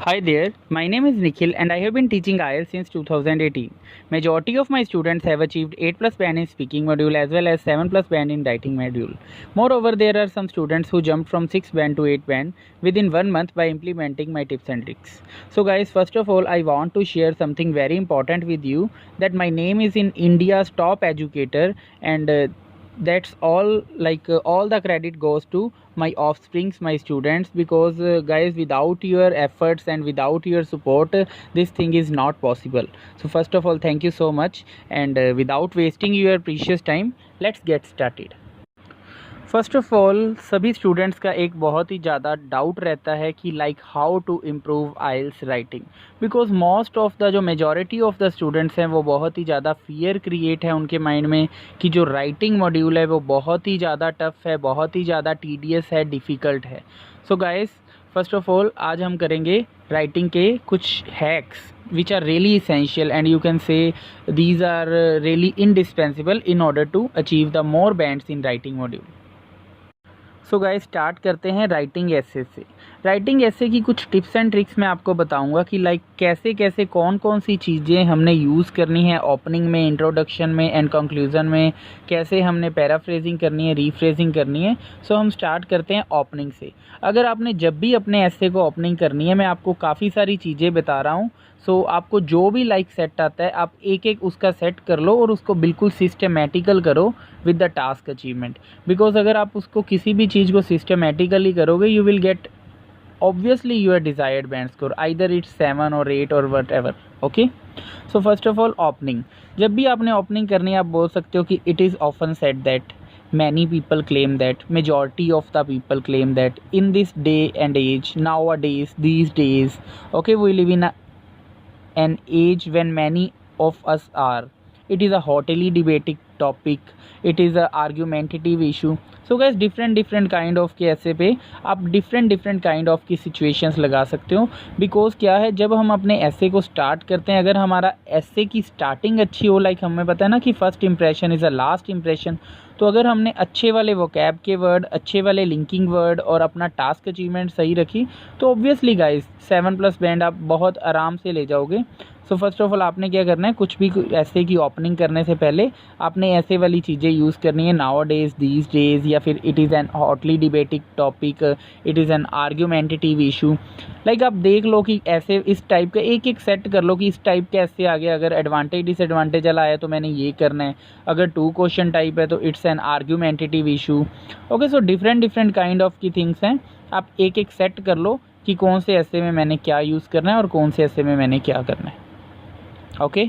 Hi there, my name is Nikhil and I have been teaching IELTS since 2018. Majority of my students have achieved 8 plus band in speaking module as well as 7 plus band in writing module. Moreover, there are some students who jumped from 6 band to 8 band within 1 month by implementing my tips and tricks. So guys, first of all, I want to share something very important with you, that my name is in India's top educator, and that's all. All the credit goes to my offsprings, my students, because guys, without your efforts and without your support, this thing is not possible. So first of all, thank you so much, and without wasting your precious time, let's get started. First of all, सभी students का एक बहुत ही ज़्यादा doubt रहता है कि how to improve IELTS writing, because most of the जो मेजॉरिटी ऑफ द स्टूडेंट्स हैं वो बहुत ही ज़्यादा फियर क्रिएट है उनके माइंड में कि जो राइटिंग मॉड्यूल है वो बहुत ही ज़्यादा टफ है, बहुत ही ज़्यादा टीडियस है, डिफ़िकल्ट है. So guys, first of all आज हम करेंगे राइटिंग के कुछ hacks which are really essential, and you can say these are really indispensable in order to achieve the more bands in writing module. So guys, start करते हैं writing एसे से. Writing एसे की कुछ टिप्स एंड ट्रिक्स मैं आपको बताऊंगा कि कैसे कैसे कौन कौन सी चीज़ें हमने यूज़ करनी है ओपनिंग में, इंट्रोडक्शन में एंड कंक्लूजन में, कैसे हमने पैराफ्रेजिंग करनी है, रीफ्रेजिंग करनी है. सो हम स्टार्ट करते हैं ओपनिंग से. अगर आपने जब भी अपने एसे को ओपनिंग करनी है, मैं आपको काफ़ी सारी चीज़ें बता रहा हूँ. सो आपको जो भी सेट आता है, आप एक एक उसका सेट कर लो और उसको बिल्कुल सिस्टमेटिकल करो with the task achievement. Because अगर आप उसको किसी भी चीज़ को सिस्टमेटिकली करोगे, you will gate obviously your desired band score, either it's 7 or 8 or whatever. Okay, so first of all, opening. जब भी आपने opening करनी है, आप बोल सकते हो कि it is often said that, many people claim that, majority of the people claim that, in this day and age, nowadays, these days, okay, we live in an age when many of us are, it is a hotly debated topic, it is a argumentative issue. So gas, different kind of के ऐसे पे आप different kind of की situations लगा सकते हो. Because क्या है, जब हम अपने ऐसे को स्टार्ट करते हैं, अगर हमारा ऐसे की स्टार्टिंग अच्छी हो, हमें पता है ना कि first impression is a last impression, तो अगर हमने अच्छे वाले वोकैब के वर्ड, अच्छे वाले लिंकिंग वर्ड और अपना टास्क अचीवमेंट सही रखी, तो ऑब्वियसली गाइस 7 प्लस बैंड आप बहुत आराम से ले जाओगे. सो फर्स्ट ऑफ ऑल, आपने क्या करना है, कुछ भी ऐसे की ओपनिंग करने से पहले आपने ऐसे वाली चीज़ें यूज़ करनी है. नाउ डेज, दीज डेज, या फिर it is an hotly debating topic, it is an argumentative issue. आप देख लो कि ऐसे इस टाइप का एक एक सेट कर लो कि इस टाइप के ऐसे आ गया. अगर एडवांटेज डिसएडवांटेज वाला है तो मैंने ये करना है. अगर 2 क्वेश्चन टाइप है तो it's an argumentative issue. Okay, so different kind of की थिंग्स हैं. आप एक एक सेट कर लो कि कौन से ऐसे में मैंने क्या यूज़ करना है और कौन से ऐसे में मैंने क्या करना है. ओके,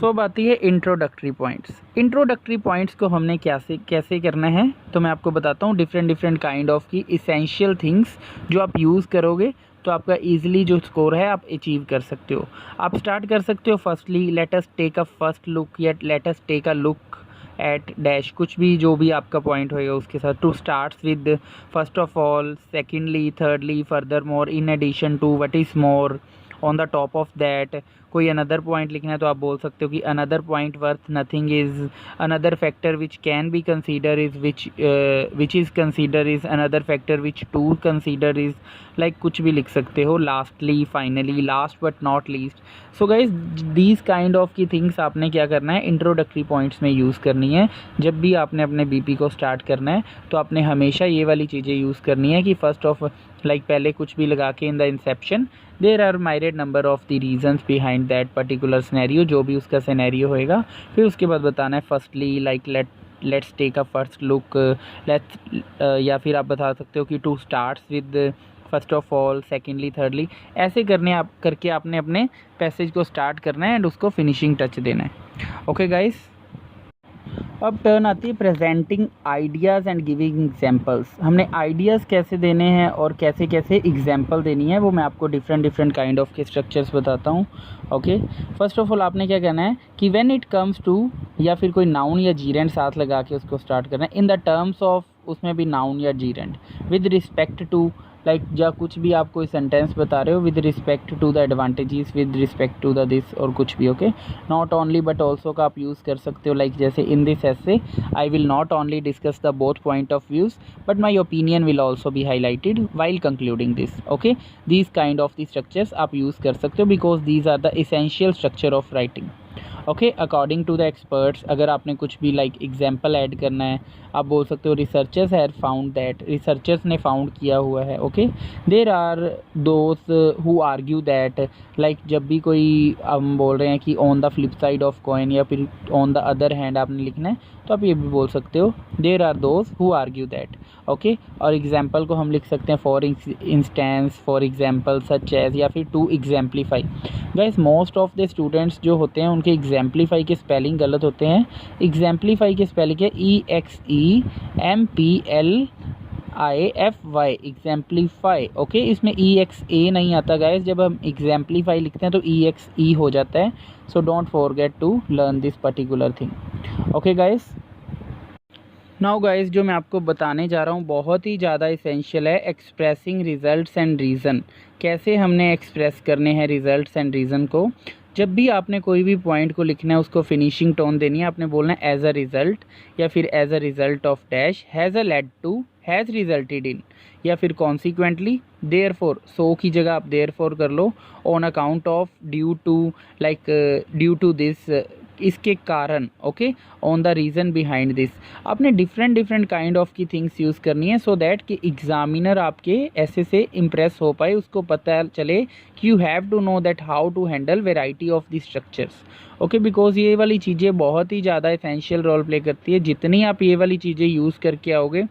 सो अब आती है इंट्रोडक्टरी पॉइंट्स. इंट्रोडक्टरी पॉइंट्स को हमने कैसे करना है, तो मैं आपको बताता हूँ. डिफरेंट काइंड ऑफ की इसेंशियल थिंग्स जो आप यूज़ करोगे तो आपका ईजिली जो स्कोर है आप अचीव कर सकते हो. आप स्टार्ट कर सकते हो. Firstly, let us take a first look, या let us take a look at dash, कुछ भी जो भी आपका पॉइंट होएगा उसके साथ. To starts with first of all, secondly, thirdly, furthermore, in addition to, what is more, on the top of that. कोई अनदर पॉइंट लिखना है तो आप बोल सकते हो कि another point worth nothing is, another factor which can B consider is, which is consider is, another factor which to consider is. कुछ भी लिख सकते हो. Lastly, finally, last but not least. So guys, these kind of की things आपने क्या करना है, इंट्रोडक्टरी पॉइंट्स में यूज़ करनी है. जब भी आपने अपने बीपी को स्टार्ट करना है तो आपने हमेशा ये वाली चीज़ें यूज़ करनी है कि फर्स्ट ऑफ पहले कुछ भी लगा के in the inception, there are myriad number of the reasons behind that particular scenario, जो भी उसका सिनेरियो होएगा. फिर उसके बाद बताना है firstly, let's take a first look, या फिर आप बता सकते हो कि to starts with first of all, secondly, thirdly. ऐसे करके आपने अपने पैसेज को स्टार्ट करना है एंड उसको फिनिशिंग टच देना है. ओके गाइस, अब टर्न आती है presenting ideas and giving examples. हमने आइडियाज़ कैसे देने हैं और कैसे कैसे एग्जांपल देनी है, वो मैं आपको डिफरेंट काइंड ऑफ के स्ट्रक्चर्स बताता हूँ. ओके, फर्स्ट ऑफ ऑल आपने क्या करना है कि व्हेन इट कम्स टू, या फिर कोई नाउन या जीरेंट साथ लगा के उसको स्टार्ट करना है. इन द टर्म्स ऑफ, उसमें भी नाउन या gerund, with respect to, like जब कुछ भी आप कोई सेंटेंस बता रहे हो with respect to the advantages, with respect to the this और कुछ भी, okay. Not only but also का आप यूज़ कर सकते हो, लाइक जैसे in this essay I will not only discuss the both point of views but my opinion will also be highlighted while concluding this, okay. These kind of the structures आप use कर सकते हो because these are the essential structure of writing, okay. According to the experts, अगर आपने कुछ भी like example add करना है आप बोल सकते हो researchers have found that, researchers ने फाउंड किया हुआ है, okay. There are those who argue that, like जब भी कोई हम बोल रहे हैं कि on the flip side of coin या फिर ऑन द अदर हैंड आपने लिखना है तो आप ये भी बोल सकते हो there are those who argue that, okay. और एग्जाम्पल को हम लिख सकते हैं for instance, for example, such as, या फिर to exemplify. Guys most of the students जो होते हैं उनके एग्जाम्पलीफाई के स्पेलिंग गलत होते हैं। एग्जाम्पलीफाई के स्पेलिंग है EXEMPLIFY, एग्जाम्पलीफाई, ओके। इसमें EXA नहीं आता गाइस, जब हम एग्जाम्पलीफाई लिखते हैं तो EXE हो जाता है। So don't forget to learn this particular thing, okay guys. Now guys जो मैं आपको बताने जा रहा हूँ बहुत ही ज़्यादा इसेंशियल है, एक्सप्रेसिंग रिजल्ट्स एंड रीज़न। कैसे हमने एक्सप्रेस करने हैं रिजल्ट्स एंड रीज़न को। जब भी आपने कोई भी पॉइंट को लिखना है उसको फिनिशिंग टोन देनी है, आपने बोलना है एज अ रिज़ल्ट या फिर as a result of dash, has a led to, has resulted in, या फिर कॉन्सिक्वेंटली, देयर फॉर, सो की जगह आप देयर फॉर कर लो, on account of, due to, like due to this, इसके कारण, okay, on the reason behind this. आपने डिफरेंट काइंड ऑफ की थिंग्स यूज़ करनी है सो दैट कि एग्जामिनर आपके ऐसे से इम्प्रेस हो पाए, उसको पता चले कि you have to know that how to handle variety of the structures, okay. Because ये वाली चीज़ें बहुत ही ज़्यादा एसेंशियल रोल प्ले करती है। जितनी आप ये वाली चीज़ें यूज़ करके आओगे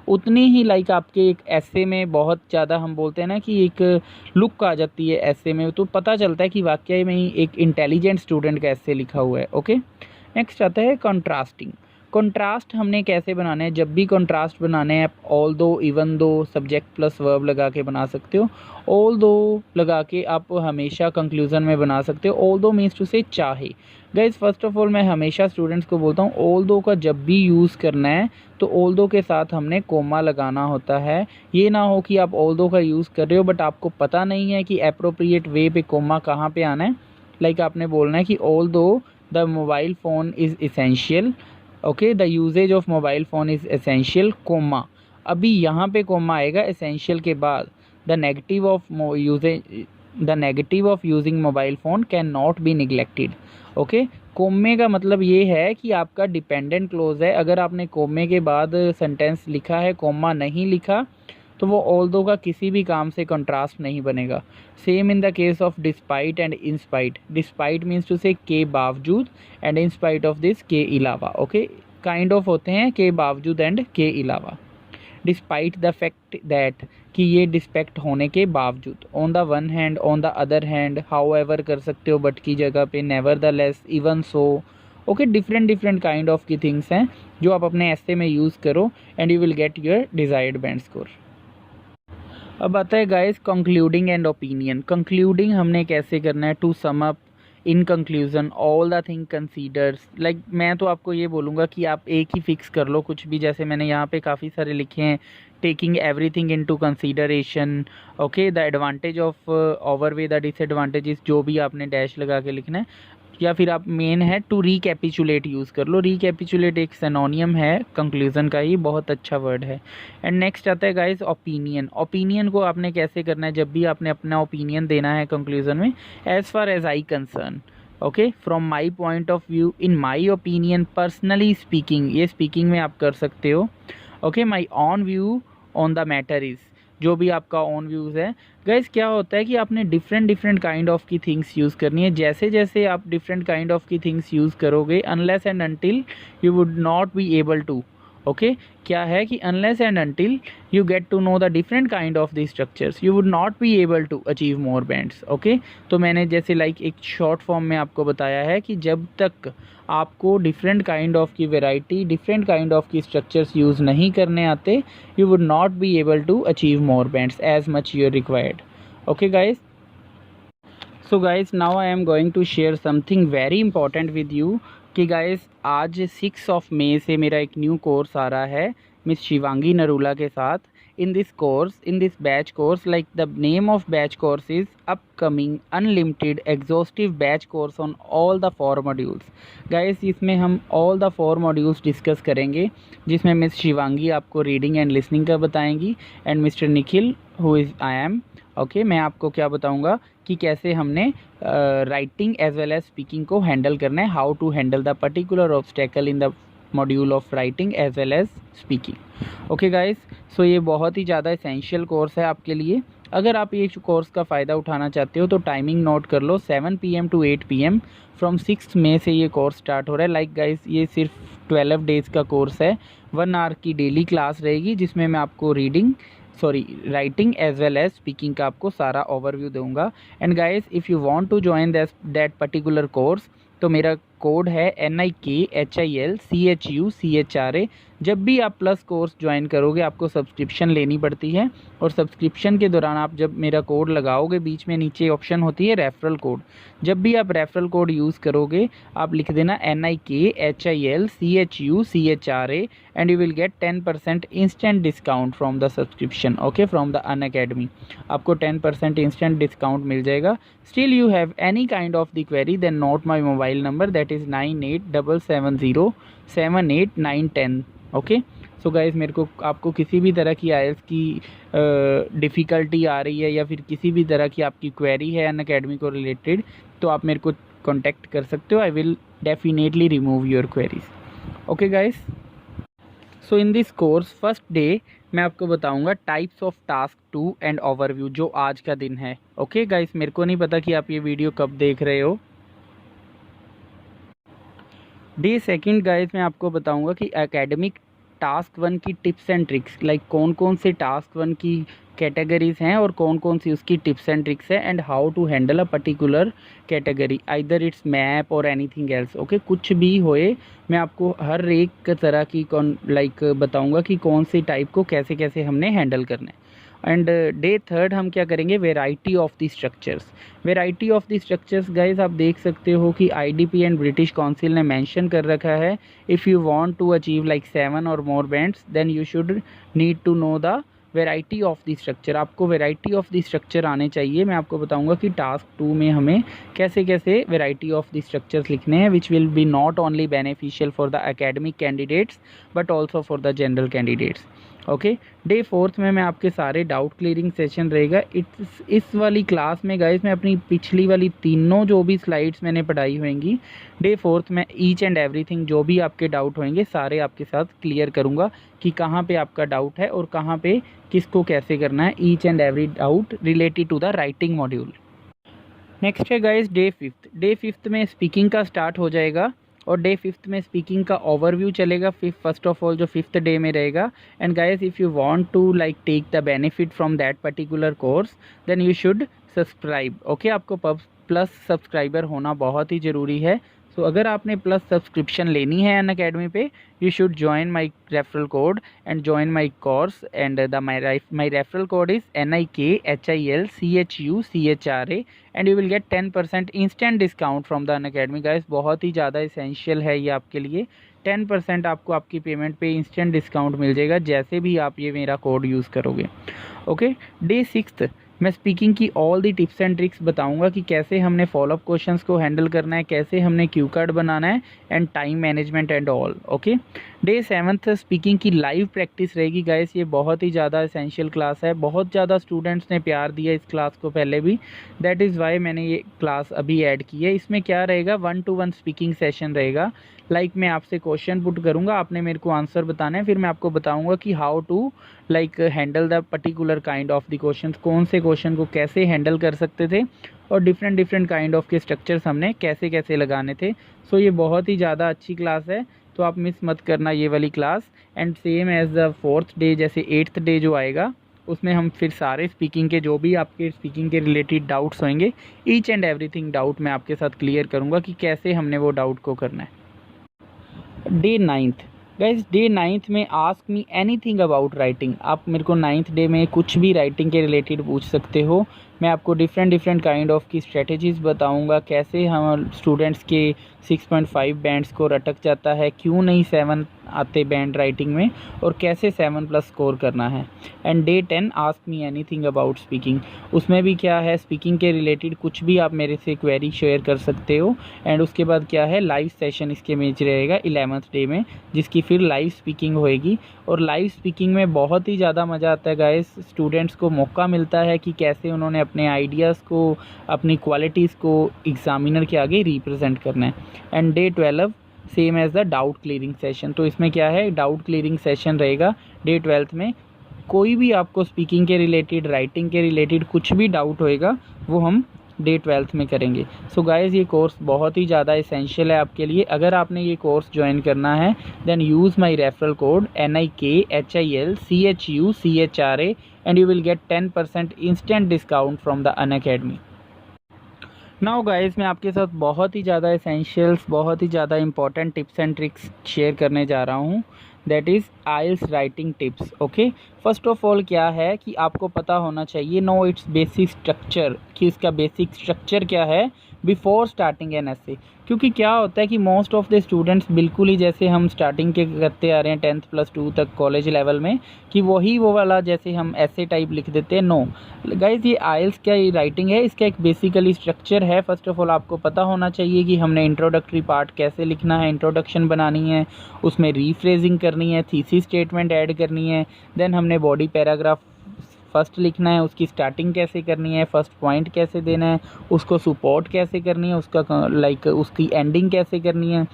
उतनी ही लाइक आपके एक ऐसे में बहुत ज़्यादा, हम बोलते हैं ना कि एक लुक आ जाती है ऐसे में, तो पता चलता है कि वाकई में ही एक इंटेलिजेंट स्टूडेंट का ऐसे लिखा हुआ है, ओके। नेक्स्ट आता है कंट्रास्टिंग। कंट्रास्ट हमने कैसे बनाना है, जब भी कंट्रास्ट बनाने हैं आप ऑल दो, even though, subject plus verb लगा के बना सकते हो। ऑल दो लगा के आप हमेशा कंक्लूजन में बना सकते हो। ऑल दो मीन्स टू से चाहे। गाइज फर्स्ट ऑफ ऑल मैं हमेशा स्टूडेंट्स को बोलता हूँ ऑल दो का जब भी यूज़ करना है तो ऑल दो के साथ हमने कोमा लगाना होता है। ये ना हो कि आप ऑल दो का यूज़ कर रहे हो बट आपको पता नहीं है कि एप्रोप्रिएट वे पे कोमा कहाँ पे आना है। लाइक आपने बोलना है कि although the mobile phone is essential, okay, the usages of mobile phone is essential, comma. अभी यहाँ पे कोमा आएगा एसेंशियल के बाद। The negative of using mobile phone can not be neglected, okay. कोमे का मतलब ये है कि आपका डिपेंडेंट क्लोज है। अगर आपने कोमे के बाद सेंटेंस लिखा है, कोमा नहीं लिखा, तो वो ऑल दो का किसी भी काम से कंट्रास्ट नहीं बनेगा। Same in the case of despite and inspite. Despite means to से के बावजूद, and in spite of this के अलावा, ओके। काइंड ऑफ होते हैं के बावजूद एंड के अलावा। डिस्पाइट द फैक्ट दैट, कि ये डिस्पेक्ट होने के बावजूद। On the one hand, on the other hand, however कर सकते हो बट की जगह पे, nevertheless, even so, okay. Different kind of की थिंग्स हैं जो आप अपने ऐसे में यूज़ करो and you will get your desired band score. अब आता है guys concluding and opinion. Concluding हमने कैसे करना है, to sum up in conclusion all the thing considers. Like मैं तो आपको ये बोलूँगा कि आप एक ही फिक्स कर लो कुछ भी, जैसे मैंने यहाँ पे काफ़ी सारे लिखे हैं, taking everything into consideration, okay, the advantage of overweigh the disadvantages, जो भी आपने डैश लगा के लिखना है। या फिर आप मेन है टू रिकैपिचुलेट यूज़ कर लो। रिकैपिचुलेट एक सिनोनियम है कंक्लूजन का, ही बहुत अच्छा वर्ड है। एंड नेक्स्ट आता है गाइस ओपिनियन। ओपिनियन को आपने कैसे करना है, जब भी आपने अपना ओपिनियन देना है कंक्लूजन में, as far as I concern, okay, from my point of view, in my opinion, personally speaking, ये स्पीकिंग में आप कर सकते हो, okay. My own view on the matter is, जो भी आपका ऑन व्यूज़ है। गाइस क्या होता है कि आपने डिफरेंट काइंड ऑफ की थिंग्स यूज़ करनी है। जैसे जैसे आप डिफरेंट काइंड ऑफ की थिंग्स यूज़ करोगे, unless and until you would not be able to, okay, क्या है कि unless and until you get to know the different kind of the structures you would not be able to achieve more bands, okay. तो मैंने जैसे like एक short form में आपको बताया है कि जब तक आपको डिफरेंट काइंड ऑफ की वेराइटी, डिफरेंट काइंड ऑफ की स्ट्रक्चर्स यूज़ नहीं करने आते, you would not be able to achieve more bands as much you are required, okay guys. So guys now I am going to share something very important with you कि guys आज 6 मई से मेरा एक new course आ रहा है miss Shivangi Narula के साथ। in this batch course, like the name of batch course is upcoming unlimited exhaustive batch course on all the 4 modules. guys इसमें हम all the 4 modules डिस्कस करेंगे, जिसमें मिस शिवांगी आपको रीडिंग एंड लिसनिंग का बताएंगी and mister Nikhil who is I am okay मैं आपको क्या बताऊंगा कि कैसे हमने writing as well as speaking को हैंडल करना है, how to handle the particular obstacle in the module of writing as well as speaking. Okay guys, so ये बहुत ही ज़्यादा एसेंशियल कोर्स है आपके लिए। अगर आप ये कोर्स का फ़ायदा उठाना चाहते हो तो टाइमिंग नोट कर लो, 7 PM to 8 PM फ्रॉम 6 मई से ये कोर्स स्टार्ट हो रहा है। लाइक गाइस ये सिर्फ 12 डेज़ का कोर्स है, 1 आवर की डेली क्लास रहेगी, जिसमें मैं आपको writing as well as speaking का आपको सारा ओवरव्यू दूंगा। And guys if you want to join that particular course तो मेरा कोड है NIKHILCHUCHRA। जब भी आप प्लस कोर्स ज्वाइन करोगे आपको सब्सक्रिप्शन लेनी पड़ती है, और सब्सक्रिप्शन के दौरान आप जब मेरा कोड लगाओगे, बीच में नीचे ऑप्शन होती है रेफरल कोड, जब भी आप रेफरल कोड यूज़ करोगे आप लिख देना NIKHILCHUCHRA and you will get 10% instant discount from the subscription, okay, from the Unacademy. आपको 10% इंस्टेंट डिस्काउंट मिल जाएगा। Still you have any kind of the query then note my mobile number, that is 9877078910। Okay, so guys मेरे को आपको किसी भी तरह की IELTS की डिफ़िकल्टी आ रही है या फिर किसी भी तरह की आपकी क्वेरी है अनअकैडमी को रिलेटेड तो आप मेरे को कॉन्टैक्ट कर सकते हो। I will definitely remove your queries. Okay guys, so in this course first day मैं आपको बताऊंगा types of task 2 and overview, जो आज का दिन है। ओके गाइज, मेरे को नहीं पता कि आप ये वीडियो कब देख रहे हो। डे सेकंड गाइज मैं आपको बताऊंगा कि एकेडमिक टास्क 1 की टिप्स एंड ट्रिक्स, लाइक कौन कौन से टास्क 1 की कैटेगरीज हैं और कौन कौन सी उसकी टिप्स एंड ट्रिक्स है, and how to handle a particular category, either it's map और एनीथिंग एल्स। ओके, कुछ भी होए मैं आपको हर एक तरह की बताऊंगा कि कौन सी टाइप को कैसे कैसे हमने हैंडल करना है। एंड डे थर्ड हम क्या करेंगे, variety of the structures. Variety of the structures guys आप देख सकते हो कि IDP एंड ब्रिटिश काउंसिल ने मेंशन कर रखा है, if you want to achieve like 7 और more bands then you should need to know the variety of the structure. आपको वेराइटी ऑफ द स्ट्रक्चर आने चाहिए। मैं आपको बताऊंगा कि टास्क 2 में हमें कैसे कैसे वेराइटी ऑफ द स्ट्रक्चर्स लिखने हैं, which will be not only beneficial for the academic candidates but also for the general candidates. Okay, day fourth में मैं आपके सारे डाउट क्लियरिंग सेशन रहेगा। इस वाली क्लास में गाइस मैं अपनी पिछली वाली तीनों जो भी स्लाइड्स मैंने पढ़ाई होंगी, डे फोर्थ में ईच एंड एवरीथिंग जो भी आपके डाउट होंगे सारे आपके साथ क्लियर करूंगा कि कहाँ पे आपका डाउट है और कहाँ पे किसको कैसे करना है, each and every doubt related to the writing module. Next है guys day fifth. Day fifth में स्पीकिंग का स्टार्ट हो जाएगा और डे फिफ्थ में स्पीकिंग का ओवरव्यू चलेगा। फर्स्ट ऑफ ऑल जो फिफ्थ डे में रहेगा। And guys if you want to like take the benefit from that particular course then you should subscribe. Okay, आपको प्लस सब्सक्राइबर होना बहुत ही ज़रूरी है। सो अगर आपने प्लस सब्सक्रिप्शन लेनी है अनअकैडमी पे, you should join my referral code and join my course and my referral code is NIKHILCHUCHRA and you will get 10% instant discount from the Unacademy. Guys बहुत ही ज़्यादा इसेंशियल है ये आपके लिए। 10% आपको आपकी पेमेंट पे इंस्टेंट डिस्काउंट मिल जाएगा जैसे भी आप ये मेरा कोड यूज़ करोगे। ओके, डे सिक्स्थ मैं स्पीकिंग की all the tips and tricks बताऊंगा कि कैसे हमने फॉलोअप क्वेश्चंस को हैंडल करना है, कैसे हमने क्यू कार्ड बनाना है and time management and all. Okay, day seventh speaking की लाइव प्रैक्टिस रहेगी। गाइस ये बहुत ही ज़्यादा एसेंशियल क्लास है, बहुत ज़्यादा स्टूडेंट्स ने प्यार दिया इस क्लास को पहले भी, दैट इज़ वाई मैंने ये क्लास अभी ऐड की है। इसमें क्या रहेगा, 1-to-1 स्पीकिंग सेशन रहेगा। लाइक मैं आपसे क्वेश्चन पुट करूंगा, आपने मेरे को आंसर बताना है, फिर मैं आपको बताऊंगा कि how to like handle the particular kind of the questions, कौन से क्वेश्चन को कैसे हैंडल कर सकते थे और डिफरेंट काइंड ऑफ के स्ट्रक्चर्स हमने कैसे कैसे लगाने थे। सो ये बहुत ही ज़्यादा अच्छी क्लास है, तो आप मिस मत करना ये वाली class. And same as the fourth day, जैसे 8th डे जो आएगा उसमें हम फिर सारे स्पीकिंग के जो भी आपके स्पीकिंग के रिलेटेड डाउट्स होंगे, ईच एंड एवरीथिंग डाउट मैं आपके साथ क्लियर करूँगा कि कैसे हमने वो डाउट को करना है। Day 9th guys, day 9th में ask me anything about writing. आप मेरे को 9th डे में कुछ भी राइटिंग के रिलेटेड पूछ सकते हो। मैं आपको डिफरेंट काइंड ऑफ की स्ट्रेटजीज़ बताऊंगा, कैसे हम स्टूडेंट्स के 6.5 बैंड्स को रटक जाता है, क्यों नहीं 7 आते बैंड राइटिंग में, और कैसे 7+ स्कोर करना है। And day 10 ask me anything about speaking, उसमें भी क्या है, स्पीकिंग के रिलेटेड कुछ भी आप मेरे से क्वेरी शेयर कर सकते हो। एंड उसके बाद क्या है, लाइव सेशन इसके में रहेगा 11th डे में, जिसकी फिर लाइव स्पीकिंग होएगी। और लाइव स्पीकिंग में बहुत ही ज़्यादा मज़ा आता है गाइस, स्टूडेंट्स को मौका मिलता है कि कैसे उन्होंने अपने आइडियाज़ को, अपनी क्वालिटीज़ को एग्जामिनर के आगे रिप्रेजेंट करना है। And day 12 same as the doubt clearing session, तो इसमें क्या है, डाउट क्लियरिंग सेशन रहेगा डे 12 में। कोई भी आपको स्पीकिंग के रिलेटेड, राइटिंग के रिलेटेड कुछ भी डाउट होएगा वो हम डे 12 में करेंगे। सो गाइज़ ये कोर्स बहुत ही ज़्यादा एसेंशियल है आपके लिए। अगर आपने ये कोर्स ज्वाइन करना है then use my referral code NIKHILCHUCHRA and you will get 10% instant discount from the Unacademy. Now guys मैं आपके साथ बहुत ही ज़्यादा एसेंशियल्स, बहुत ही ज़्यादा important tips and tricks share करने जा रहा हूँ, that is IELTS writing tips. Okay, first of all क्या है कि आपको पता होना चाहिए नो इट्स बेसिक स्ट्रक्चर, कि इसका बेसिक स्ट्रक्चर क्या है बिफोर स्टार्टिंग एन एसे। क्योंकि क्या होता है कि मोस्ट ऑफ द स्टूडेंट्स बिल्कुल ही जैसे हम स्टार्टिंग के करते आ रहे हैं 10+2 तक कॉलेज लेवल में, कि वही वो वाला जैसे हम ऐसे टाइप लिख देते हैं। नो गाइज, ये आइल्स क्या ये राइटिंग है, इसका एक बेसिकली स्ट्रक्चर है। फर्स्ट ऑफ ऑल आपको पता होना चाहिए कि हमने इंट्रोडक्टरी पार्ट कैसे लिखना है, इंट्रोडक्शन बनानी है, उसमें रीफ्रेजिंग करनी है, थीसिस स्टेटमेंट ऐड करनी है, देन हमने बॉडी पैराग्राफ फर्स्ट लिखना है, उसकी स्टार्टिंग कैसे करनी है, फर्स्ट पॉइंट कैसे देना है, उसको सपोर्ट कैसे करनी है, उसका लाइक उसकी एंडिंग कैसे करनी है,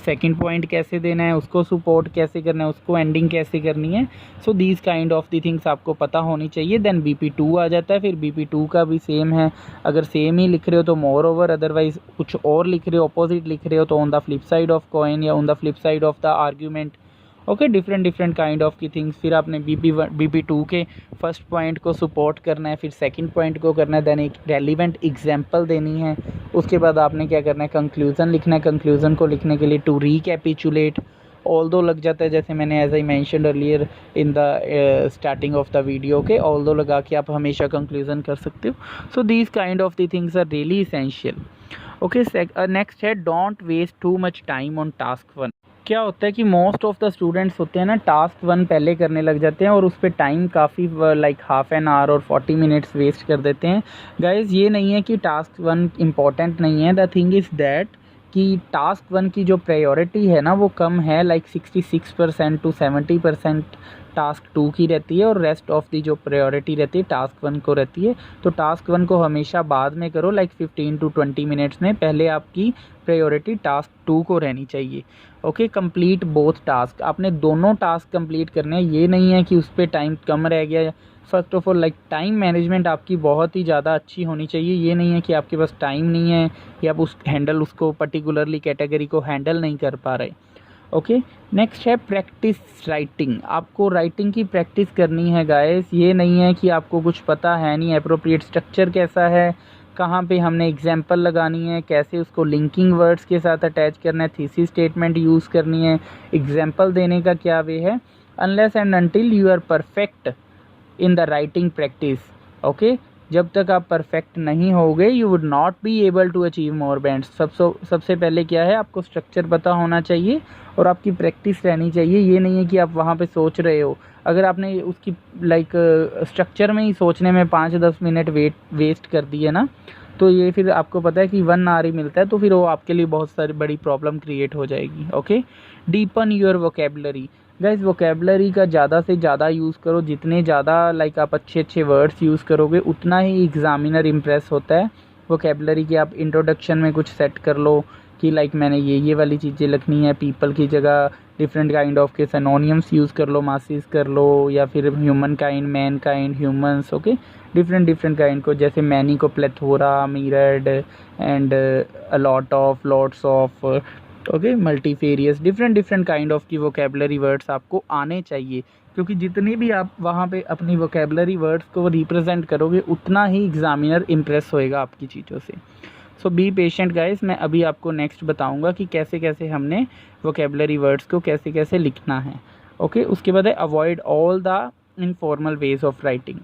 सेकंड पॉइंट कैसे देना है, उसको सपोर्ट कैसे करना है, उसको एंडिंग कैसे करनी है। सो these kind of the things आपको पता होनी चाहिए। देन BP2 आ जाता है, फिर BP2 का भी सेम है, अगर सेम ही लिख रहे हो तो मोर ओवर, अदरवाइज कुछ और लिख रहे हो, अपोजिट लिख रहे हो तो on the flip side of coin या on the flip side of the argument. Okay, different kind of की थिंग्स। फिर आपने BP2 के फर्स्ट पॉइंट को सपोर्ट करना है, फिर सेकंड पॉइंट को करना है, देन एक रेलिवेंट एग्जांपल देनी है। उसके बाद आपने क्या करना है, कंक्लूजन लिखना है। कंक्लूजन को लिखने के लिए टू रिकैपिचुलेट ऑल दो लग जाता है, जैसे मैंने as I mentioned earlier in the starting of the video के, ऑल दो लगा के आप हमेशा कंक्लूजन कर सकते हो। So these kind of the things are really essential. Okay, next है don't waste too much time on task 1। क्या होता है कि मोस्ट ऑफ द स्टूडेंट्स होते हैं ना, टास्क 1 पहले करने लग जाते हैं और उस पर टाइम काफ़ी लाइक हाफ एन आवर और 40 मिनट्स वेस्ट कर देते हैं। गाइज ये नहीं है कि टास्क 1 इम्पॉर्टेंट नहीं है, द थिंग इज़ दैट कि टास्क 1 की जो प्रायोरिटी है ना वो कम है, लाइक 66% to 70% टास्क 2 की रहती है, और रेस्ट ऑफ दी जो प्रायोरिटी रहती है टास्क 1 को रहती है। तो टास्क 1 को हमेशा बाद में करो, लाइक 15 to 20 मिनट्स में। पहले आपकी प्रायोरिटी टास्क 2 को रहनी चाहिए। ओके, कंप्लीट बोथ टास्क, आपने दोनों टास्क कंप्लीट करने हैं, ये नहीं है कि उस पर टाइम कम रह गया। First of all like time management आपकी बहुत ही ज़्यादा अच्छी होनी चाहिए। ये नहीं है कि आपके पास टाइम नहीं है या आप उसको पर्टिकुलरली कैटेगरी को हैंडल नहीं कर पा रहे। ओके, नेक्स्ट है प्रैक्टिस राइटिंग। आपको राइटिंग की प्रैक्टिस करनी है गाइस, ये नहीं है कि आपको कुछ पता है नहीं, एप्रोप्रिएट स्ट्रक्चर कैसा है, कहाँ पे हमने एग्जाम्पल लगानी है, कैसे उसको लिंकिंग वर्ड्स के साथ अटैच करना है, थीसिस स्टेटमेंट यूज़ करनी है, एग्जाम्पल देने का क्या वे है, unless and until you are perfect in the writing practice. Okay, जब तक आप परफेक्ट नहीं होगे you would not be able to achieve more bands. सबसे पहले क्या है, आपको स्ट्रक्चर पता होना चाहिए और आपकी प्रैक्टिस रहनी चाहिए। ये नहीं है कि आप वहाँ पे सोच रहे हो, अगर आपने उसकी लाइक स्ट्रक्चर में ही सोचने में 5-10 मिनट वेस्ट कर दिए ना, तो ये फिर आपको पता है कि 1 आवर ही मिलता है, तो फिर वो आपके लिए बहुत सारी बड़ी प्रॉब्लम क्रिएट हो जाएगी। Okay, deepen your vocabulary. Guys vocabulary का ज़्यादा से ज़्यादा यूज़ करो, जितने ज़्यादा लाइक आप अच्छे वर्ड्स यूज़ करोगे उतना ही एग्जामिनर इम्प्रेस होता है। वोकेबलरी की आप इंट्रोडक्शन में कुछ सेट कर लो कि लाइक मैंने ये वाली चीज़ें लिखनी है, पीपल की जगह डिफरेंट काइंड ऑफ के सिनोनिम्स यूज़ कर लो, मासिस कर लो, या फिर human kind, man kind, humans. Okay, different kind को, जैसे मैनी को plethora, mirrored and a lot of, lots of. Okay, multifarious, different kind of की वोकेबलरी वर्ड्स आपको आने चाहिए, क्योंकि जितने भी आप वहाँ पे अपनी वोकेबलरी वर्ड्स को रिप्रेजेंट करोगे उतना ही एग्जामिनर इम्प्रेस होएगा आपकी चीज़ों से। सो बी पेशेंट गाइस, मैं अभी आपको नेक्स्ट बताऊंगा कि कैसे कैसे हमने वोकेबलरी वर्ड्स को कैसे कैसे लिखना है। ओके, उसके बाद है avoid all the informal ways of writing.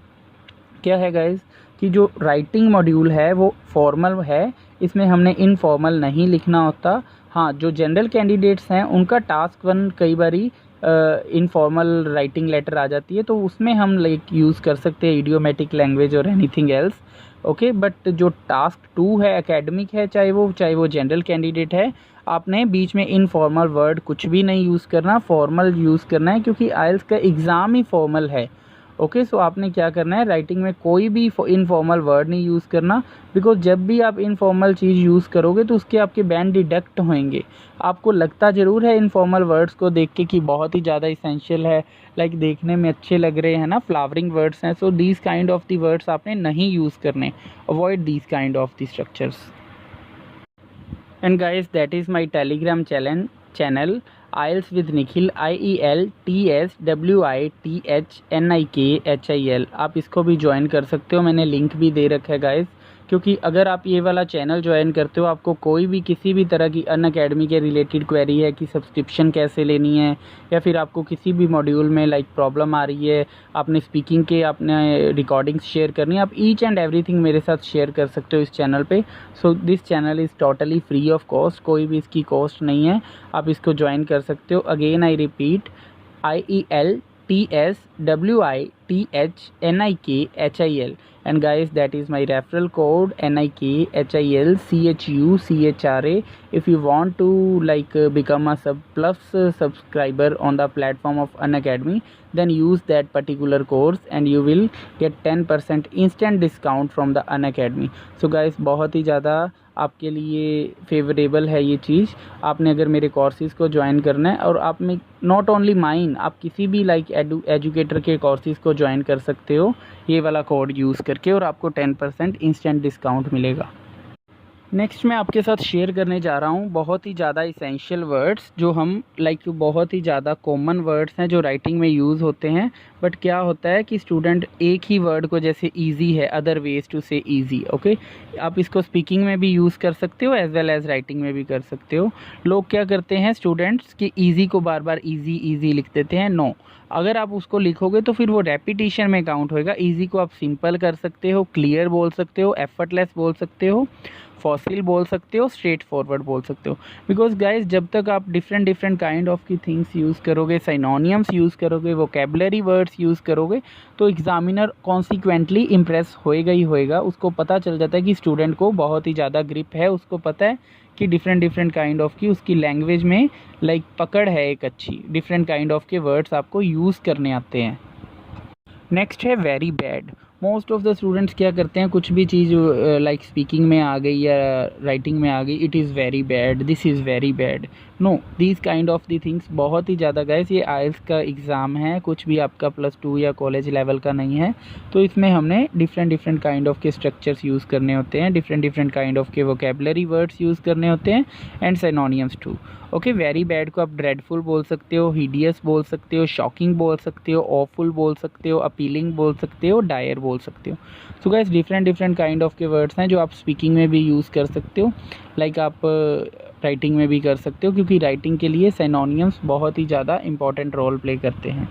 क्या है गाइस, कि जो राइटिंग मॉड्यूल है वो फॉर्मल है, इसमें हमने इनफॉर्मल नहीं लिखना होता। हाँ, जो जनरल कैंडिडेट्स हैं उनका टास्क 1 कई बारी इनफॉर्मल राइटिंग लेटर आ जाती है, तो उसमें हम लाइक यूज़ कर सकते हैं इडियोमेटिक लैंग्वेज और एनीथिंग एल्स। ओके, बट जो टास्क 2 है एकेडमिक है, चाहे वो जनरल कैंडिडेट है, आपने बीच में इनफॉर्मल वर्ड कुछ भी नहीं यूज़ करना, फॉर्मल यूज़ करना है, क्योंकि आइल्स का एग्ज़ाम ही फॉर्मल है। ओके, सो आपने क्या करना है, राइटिंग में कोई भी इनफॉर्मल वर्ड नहीं यूज़ करना, बिकॉज जब भी आप इनफॉर्मल चीज़ यूज़ करोगे तो उसके आपके बैंड डिडक्ट होंगे। आपको लगता ज़रूर है इनफॉर्मल वर्ड्स को देख के कि बहुत ही ज़्यादा इसेंशियल है, लाइक देखने में अच्छे लग रहे हैं ना, फ्लावरिंग वर्ड्स हैं, सो these kind of the words आपने नहीं यूज़ करने, avoid these kind of the structures. And guys, that is my Telegram channel IELTS with Nikhil, IELTSWITHNIKHIL। आप इसको भी ज्वाइन कर सकते हो, मैंने लिंक भी दे रखा है गाइस, क्योंकि अगर आप ये वाला चैनल ज्वाइन करते हो, आपको कोई भी किसी भी तरह की अनअकैडमी के रिलेटेड क्वेरी है कि सब्सक्रिप्शन कैसे लेनी है, या फिर आपको किसी भी मॉड्यूल में लाइक प्रॉब्लम आ रही है, आपने स्पीकिंग के आपने रिकॉर्डिंग्स शेयर करनी है, आप ईच एंड एवरीथिंग मेरे साथ शेयर कर सकते हो इस चैनल पे। So this channel is totally free of cost, कोई भी इसकी कॉस्ट नहीं है, आप इसको ज्वाइन कर सकते हो। Again I repeat, IELTSWITHNIKHIL, and guys, that is my referral code NIKHILCHUCHRA. if you want to like become a subscriber on the platform of Unacademy, then use that particular course and you will get 10% instant discount from the Unacademy. so guys, बहुत ही ज़्यादा आपके लिए favourable है ये चीज़। आपने अगर मेरे कोर्सेज़ को ज्वाइन करना है, और आप में नॉट ओनली माइन, आप किसी भी लाइक एजुकेटर के कोर्सेज़ को ज्वाइन कर सकते हो ये वाला कोड यूज़ करके, और आपको 10% इंस्टेंट डिस्काउंट मिलेगा। नेक्स्ट मैं आपके साथ शेयर करने जा रहा हूँ बहुत ही ज़्यादा इसेंशियल वर्ड्स, जो हम लाइक बहुत ही ज़्यादा कॉमन वर्ड्स हैं जो राइटिंग में यूज़ होते हैं, बट क्या होता है कि स्टूडेंट एक ही वर्ड को, जैसे ईजी है, अदर वेज टू से ईजी, ओके, आप इसको स्पीकिंग में भी यूज़ कर सकते हो एज वेल एज राइटिंग में भी कर सकते हो। लोग क्या करते हैं स्टूडेंट्स कि ईजी को बार बार ईजी लिख देते हैं। नो, अगर आप उसको लिखोगे तो फिर वो रेपिटेशन में काउंट होएगा। ईजी को आप सिंपल कर सकते हो, क्लियर बोल सकते हो, एफर्टलेस बोल सकते हो, फॉसिल बोल सकते हो, स्ट्रेट फॉरवर्ड बोल सकते हो। बिकॉज गाइज, जब तक आप डिफरेंट काइंड ऑफ की थिंग्स यूज़ करोगे, सिनोनियम्स यूज़ करोगे, वोकेबलरी वर्ड्स यूज़ करोगे, तो एग्जामिनर कॉन्सिक्वेंटली इम्प्रेस होएगा ही होएगा। उसको पता चल जाता है कि स्टूडेंट को बहुत ही ज़्यादा ग्रिप है, उसको पता है कि डिफरेंट काइंड ऑफ की उसकी लैंग्वेज में लाइक पकड़ है एक अच्छी, डिफरेंट काइंड ऑफ के वर्ड्स आपको यूज़ करने आते हैं। नेक्स्ट है very bad. Most of the students क्या करते हैं, कुछ भी चीज़ लाइक स्पीकिंग में आ गई या राइटिंग में आ गई, it is very bad, this is very bad. No, these kind of the things बहुत ही ज़्यादा गाइस, ये आइल्स का एग्ज़ाम है, कुछ भी आपका +2 या कॉलेज लेवल का नहीं है। तो इसमें हमने डिफरेंट काइंड ऑफ के स्ट्रक्चर्स यूज़ करने होते हैं, डिफरेंट काइंड ऑफ के वोकेबलरी वर्ड्स यूज़ करने होते हैं, and synonyms too. Okay, very bad को आप ड्रेडफुल बोल सकते हो, हिडियस बोल सकते हो, शॉकिंग बोल सकते हो, ऑफुल बोल सकते हो, अपीलिंग बोल सकते हो, डायर बोल सकते हो। So guys, different kind of के वर्ड्स हैं जो आप स्पीकिंग में भी यूज़ कर सकते हो, लाइक आप राइटिंग में भी कर सकते हो, क्योंकि राइटिंग के लिए सिनोनियम्स बहुत ही ज़्यादा इंपॉर्टेंट रोल प्ले करते हैं।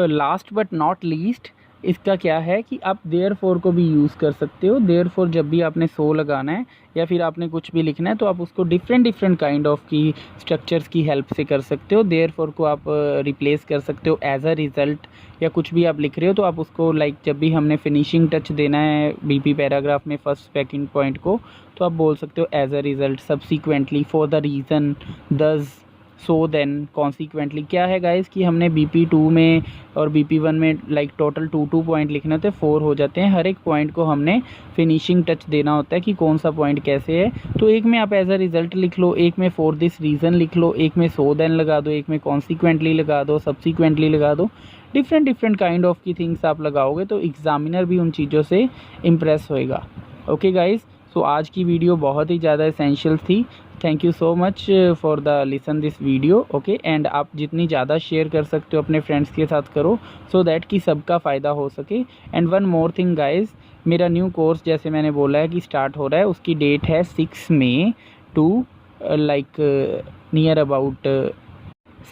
लास्ट बट नॉट लीस्ट, इसका क्या है कि आप देयरफॉर को भी यूज़ कर सकते हो। देयरफॉर जब भी आपने सो लगाना है या फिर आपने कुछ भी लिखना है, तो आप उसको डिफरेंट काइंड ऑफ की स्ट्रक्चर्स की हेल्प से कर सकते हो। देयरफॉर को आप रिप्लेस कर सकते हो एज अ रिज़ल्ट, या कुछ भी आप लिख रहे हो तो आप उसको लाइक जब भी हमने फिनिशिंग टच देना है बीपी पैराग्राफ में फर्स्ट सेकंड पॉइंट को, तो आप बोल सकते हो as a result, subsequently, for the reason, thus, so then, consequently. क्या है गाइस कि हमने BP2 में और BP1 में लाइक टोटल 2 पॉइंट लिखने होते हैं, 4 हो जाते हैं। हर एक पॉइंट को हमने फिनिशिंग टच देना होता है कि कौन सा पॉइंट कैसे है। तो एक में आप एज अ रिज़ल्ट लिख लो, एक में फॉर दिस रीज़न लिख लो, एक में सो देन लगा दो, एक में कॉन्सिक्वेंटली लगा दो, सब्सिक्वेंटली लगा दो। डिफरेंट काइंड ऑफ की थिंग्स आप लगाओगे तो एग्जामिनर भी उन चीज़ों से इम्प्रेस होएगा। ओके गाइस, सो आज की वीडियो बहुत ही ज़्यादा एसेंशियल थी। Thank you so much for the listen this video. Okay, and आप जितनी ज़्यादा शेयर कर सकते हो अपने फ्रेंड्स के साथ करो, सो दैट कि सबका फ़ायदा हो सके। And one more thing guys, मेरा न्यू कोर्स जैसे मैंने बोला है कि स्टार्ट हो रहा है, उसकी डेट है 6 May to like near about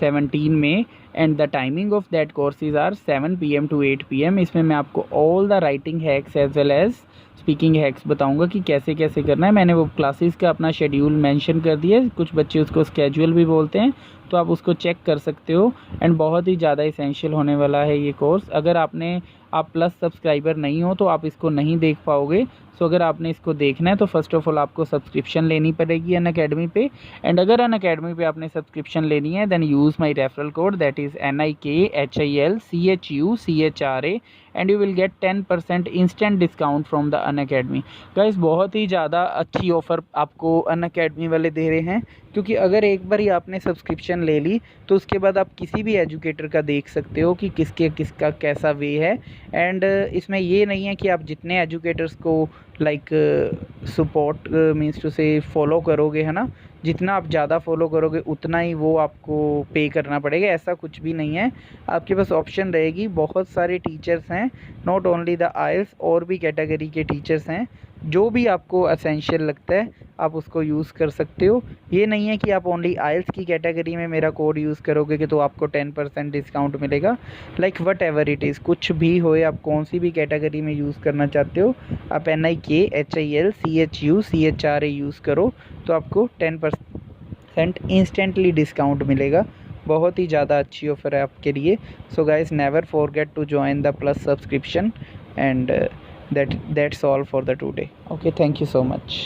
17 May. And the timing of that courses are 7 PM to 8 PM। इसमें मैं आपको all the writing hacks as well as speaking hacks बताऊंगा कि कैसे कैसे करना है। मैंने वो क्लासेस का अपना शेड्यूल मेंशन कर दिया है, कुछ बच्चे उसको स्केड्यूल भी बोलते हैं, तो आप उसको चेक कर सकते हो। एंड बहुत ही ज़्यादा इसेंशियल होने वाला है ये कोर्स। अगर आप प्लस सब्सक्राइबर नहीं हो तो आप इसको नहीं देख पाओगे। सो अगर आपने इसको देखना है तो फर्स्ट ऑफ ऑल आपको सब्सक्रिप्शन लेनी पड़ेगी अनअकैडमी पे। एंड अगर अनअकैडमी पे आपने सब्सक्रिप्शन लेनी है then use my referral code, that is NIKHILCHUCHRA, and you will get 10% instant discount from the Unacademy. Guys बहुत ही ज़्यादा अच्छी ऑफ़र आपको अनअकैडमी वाले दे रहे हैं, क्योंकि अगर एक बार ही आपने सब्सक्रिप्शन ले ली तो उसके बाद आप किसी भी एजुकेटर का देख सकते हो कि किसका कैसा वे है। एंड इसमें ये नहीं है कि आप जितने एजुकेटर्स को लाइक सपोर्ट मीन्स टू से फॉलो करोगे, है ना, जितना आप ज़्यादा फॉलो करोगे उतना ही वो आपको पे करना पड़ेगा, ऐसा कुछ भी नहीं है। आपके पास ऑप्शन रहेगी, बहुत सारे टीचर्स हैं, नॉट ओनली द आइल्स, और भी कैटेगरी के टीचर्स हैं। जो भी आपको एसेंशियल लगता है आप उसको यूज़ कर सकते हो। ये नहीं है कि आप ओनली आइल्स की कैटेगरी में मेरा कोड यूज़ करोगे कि तो आपको 10% डिस्काउंट मिलेगा। Like what ever it is, कुछ भी हो, आप कौन सी भी कैटेगरी में यूज़ करना चाहते हो, आप NIKHILCHUCHRA यूज़ करो तो आपको 10% इंस्टेंटली डिस्काउंट मिलेगा। बहुत ही ज़्यादा अच्छी ऑफ़र है आपके लिए। So guys never forget to join the plus subscription, and that's all for the today. Okay, thank you so much.